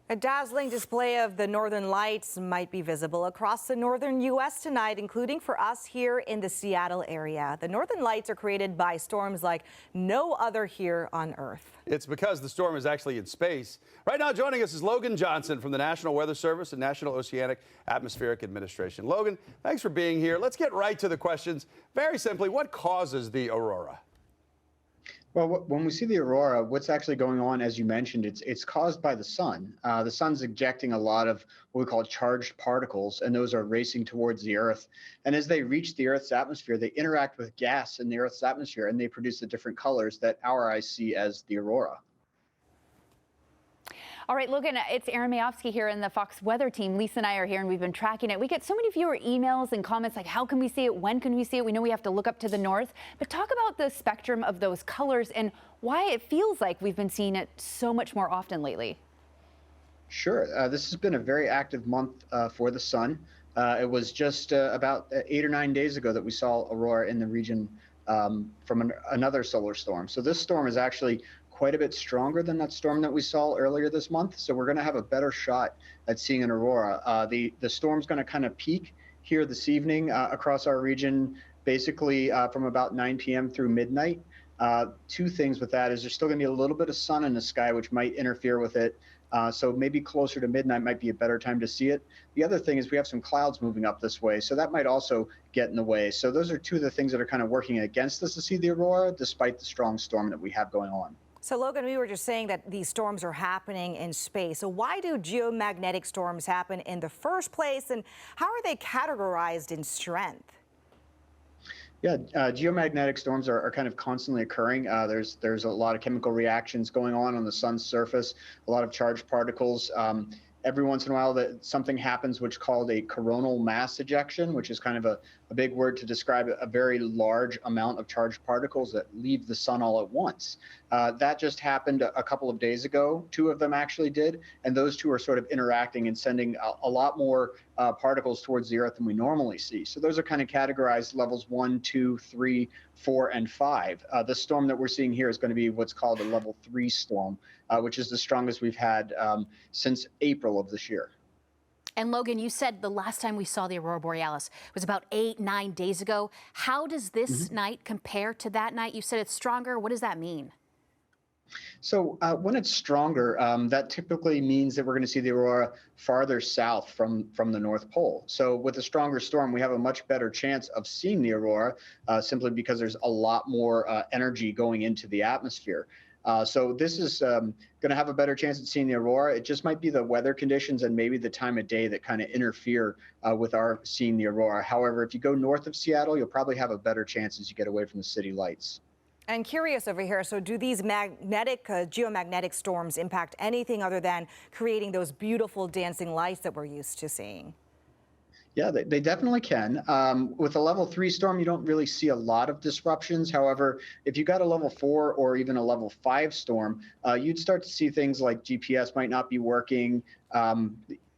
A dazzling display of the northern lights might be visible across the northern U.S. tonight, including for us here in the Seattle area. The northern lights are created by storms like no other here on Earth. It's because the storm is actually in space. Right now joining us is Logan Johnson from the National Weather Service and National Oceanic Atmospheric Administration. Logan, thanks for being here. Let's get right to the questions. Very simply, what causes the aurora? Well, when we see the aurora, what's actually going on, as you mentioned, it's caused by the sun. The sun's ejecting a lot of what we call charged particles, and those are racing towards the Earth. And as they reach the Earth's atmosphere, they interact with gas in the Earth's atmosphere, and they produce the different colors that our eyes see as the aurora. All right, Logan, it's Aaron Mayovsky here in the Fox Weather team. Lisa and I are here, and we've been tracking it. We get so many viewer emails and comments like, how can we see it? When can we see it? We know we have to look up to the north. But talk about the spectrum of those colors and why it feels like we've been seeing it so much more often lately. Sure. This has been a very active month for the sun. It was just about 8 or 9 days ago that we saw aurora in the region from another solar storm. So this storm is actually quite a bit stronger than that storm that we saw earlier this month. So we're going to have a better shot at seeing an aurora. The storm's going to kind of peak here this evening across our region, basically from about 9 p.m. through midnight. Two things with that is there's still going to be a little bit of sun in the sky, which might interfere with it. So maybe closer to midnight might be a better time to see it. The other thing is we have some clouds moving up this way, so that might also get in the way. So those are two of the things that are kind of working against us to see the aurora, despite the strong storm that we have going on. So, Logan, we were just saying that these storms are happening in space. So why do geomagnetic storms happen in the first place, and how are they categorized in strength? Yeah, geomagnetic storms are kind of constantly occurring. There's a lot of chemical reactions going on the sun's surface, a lot of charged particles. Every once in a while something happens which is called a coronal mass ejection, which is kind of a big word to describe a very large amount of charged particles that leave the sun all at once. That just happened a couple of days ago. Two of them actually did, and those two are sort of interacting and sending a lot more particles towards the Earth than we normally see. So those are kind of categorized levels 1, 2, 3, 4, and 5. The storm that we're seeing here is going to be what's called a level 3 storm, which is the strongest we've had since April of this year. And Logan, you said the last time we saw the aurora borealis was about 8, 9 days ago. How does this night compare to that night? You said it's stronger. What does that mean? So when it's stronger, that typically means that we're going to see the aurora farther south from the North Pole. So with a stronger storm, we have a much better chance of seeing the aurora simply because there's a lot more energy going into the atmosphere. So this is going to have a better chance at seeing the aurora. It just might be the weather conditions and maybe the time of day that kind of interfere with our seeing the aurora. However, if you go north of Seattle, you'll probably have a better chance as you get away from the city lights. And curious over here, so do these geomagnetic storms impact anything other than creating those beautiful dancing lights that we're used to seeing? Yeah, they definitely can. With a level 3 storm, you don't really see a lot of disruptions. However, if you got a level 4 or even a level 5 storm, you'd start to see things like GPS might not be working,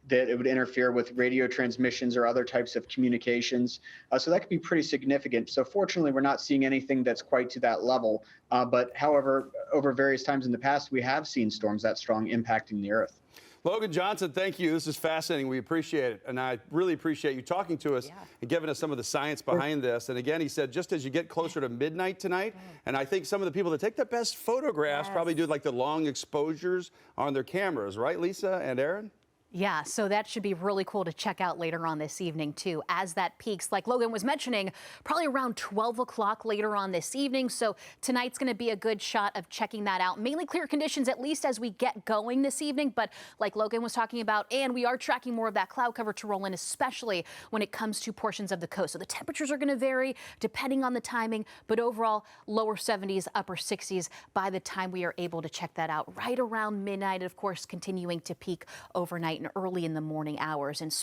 that it would interfere with radio transmissions or other types of communications. So that could be pretty significant. So fortunately, we're not seeing anything that's quite to that level. But however, over various times in the past, we have seen storms that strong impacting the Earth. Logan Johnson, thank you. This is fascinating. We appreciate it. And I really appreciate you talking to us and giving us some of the science behind this. And again, he said, just as you get closer to midnight tonight, and I think some of the people that take the best photographs probably do like the long exposures on their cameras, right, Lisa and Aaron? Yeah, so that should be really cool to check out later on this evening, too, as that peaks. Like Logan was mentioning, probably around 12 o'clock later on this evening. So tonight's going to be a good shot of checking that out. Mainly clear conditions, at least as we get going this evening. But like Logan was talking about, and we are tracking more of that cloud cover to roll in, especially when it comes to portions of the coast. So the temperatures are going to vary depending on the timing. But overall, lower 70s, upper 60s by the time we are able to check that out right around midnight. Of course, continuing to peak overnight and early in the morning hours. And